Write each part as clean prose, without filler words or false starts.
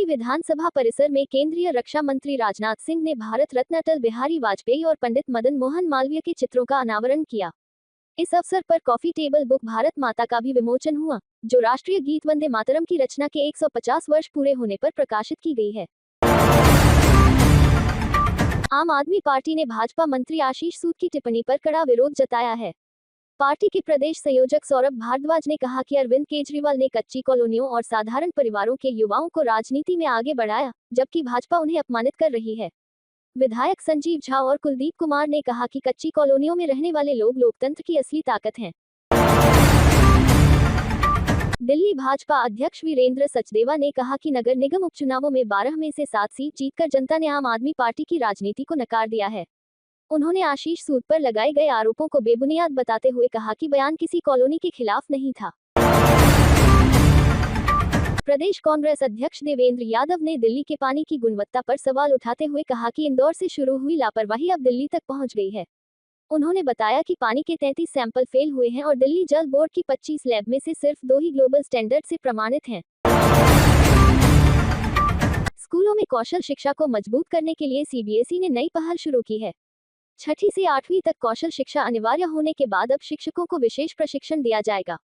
विधानसभा परिसर में केंद्रीय रक्षा मंत्री राजनाथ सिंह ने भारत रत्न अटल बिहारी वाजपेयी और पंडित मदन मोहन मालवीय के चित्रों का अनावरण किया। इस अवसर पर कॉफी टेबल बुक भारत माता का भी विमोचन हुआ, जो राष्ट्रीय गीत वंदे मातरम की रचना के 150 वर्ष पूरे होने पर प्रकाशित की गई है। आम आदमी पार्टी ने भाजपा मंत्री आशीष सूद की टिप्पणी पर कड़ा विरोध जताया है। पार्टी के प्रदेश संयोजक सौरभ भारद्वाज ने कहा कि अरविंद केजरीवाल ने कच्ची कॉलोनियों और साधारण परिवारों के युवाओं को राजनीति में आगे बढ़ाया, जबकि भाजपा उन्हें अपमानित कर रही है। विधायक संजीव झा और कुलदीप कुमार ने कहा कि कच्ची कॉलोनियों में रहने वाले लोग लोकतंत्र की असली ताकत हैं। दिल्ली भाजपा अध्यक्ष वीरेंद्र सचदेवा ने कहा कि नगर निगम उपचुनावों में 12 में से 7 सीट जीतकर जनता ने आम आदमी पार्टी की राजनीति को नकार दिया है। उन्होंने आशीष सूद पर लगाए गए आरोपों को बेबुनियाद बताते हुए कहा कि बयान किसी कॉलोनी के खिलाफ नहीं था। प्रदेश कांग्रेस अध्यक्ष देवेंद्र यादव ने दिल्ली के पानी की गुणवत्ता पर सवाल उठाते हुए कहा कि इंदौर से शुरू हुई लापरवाही अब दिल्ली तक पहुंच गई है। उन्होंने बताया कि पानी के 33 सैंपल फेल हुए हैं और दिल्ली जल बोर्ड की 25 लैब में से सिर्फ 2 ही ग्लोबल स्टैंडर्ड से प्रमाणित हैं। स्कूलों में कौशल शिक्षा को मजबूत करने के लिए सीबीएसई ने नई पहल शुरू की है। 6ठी से 8वीं तक कौशल शिक्षा अनिवार्य होने के बाद अब शिक्षकों को विशेष प्रशिक्षण दिया जाएगा।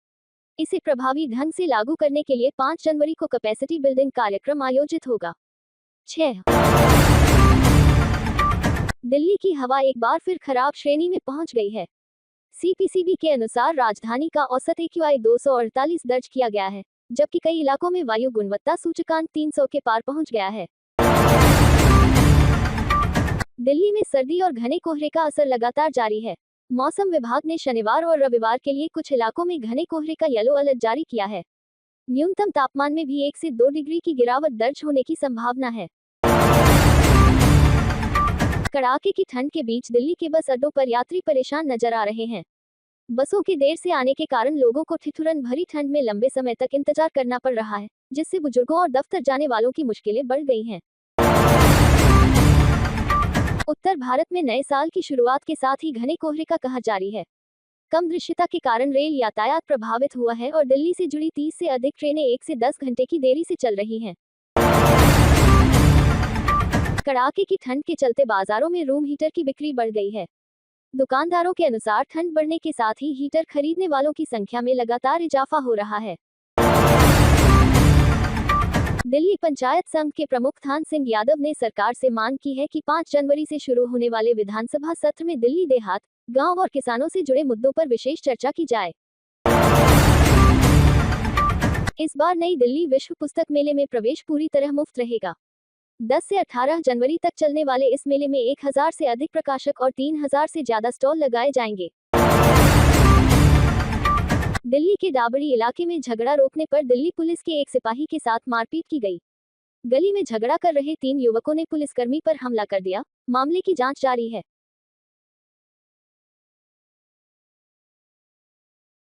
इसे प्रभावी ढंग से लागू करने के लिए 5 जनवरी को कैपेसिटी बिल्डिंग कार्यक्रम आयोजित होगा। 6 दिल्ली की हवा एक बार फिर खराब श्रेणी में पहुंच गई है। सीपीसीबी के अनुसार राजधानी का औसत AQI 248 दर्ज किया गया है, जबकि कई इलाकों में वायु गुणवत्ता सूचकांक 300 के पार पहुंच गया है। दिल्ली में सर्दी और घने कोहरे का असर लगातार जारी है। मौसम विभाग ने शनिवार और रविवार के लिए कुछ इलाकों में घने कोहरे का येलो अलर्ट जारी किया है। न्यूनतम तापमान में भी 1 से 2 डिग्री की गिरावट दर्ज होने की संभावना है। कड़ाके की ठंड के बीच दिल्ली के बस अड्डों पर यात्री परेशान नजर आ रहे हैं। बसों के देर से आने के कारण लोगों को ठिठुरन भरी ठंड में लंबे समय तक इंतजार करना पड़ रहा है, जिससे बुजुर्गों और दफ्तर जाने वालों की मुश्किलें बढ़ गई हैं। उत्तर भारत में नए साल की शुरुआत के साथ ही घने कोहरे का कहर जारी है। कम दृश्यता के कारण रेल यातायात प्रभावित हुआ है और दिल्ली से जुड़ी 30 से अधिक ट्रेनें 1 से 10 घंटे की देरी से चल रही हैं। कड़ाके की ठंड के चलते बाजारों में रूम हीटर की बिक्री बढ़ गई है। दुकानदारों के अनुसार ठंड बढ़ने के साथ ही हीटर खरीदने वालों की संख्या में लगातार इजाफा हो रहा है। दिल्ली पंचायत संघ के प्रमुख थान सिंह यादव ने सरकार से मांग की है कि 5 जनवरी से शुरू होने वाले विधानसभा सत्र में दिल्ली देहात, गांव और किसानों से जुड़े मुद्दों पर विशेष चर्चा की जाए। इस बार नई दिल्ली विश्व पुस्तक मेले में प्रवेश पूरी तरह मुफ्त रहेगा। 10 से 18 जनवरी तक चलने वाले इस मेले में 1000 से अधिक प्रकाशक और 3000 से ज्यादा स्टॉल लगाए जाएंगे। दिल्ली के डाबड़ी इलाके में झगड़ा रोकने पर दिल्ली पुलिस के एक सिपाही के साथ मारपीट की गई। गली में झगड़ा कर रहे 3 युवकों ने पुलिसकर्मी पर हमला कर दिया। मामले की जांच जारी है।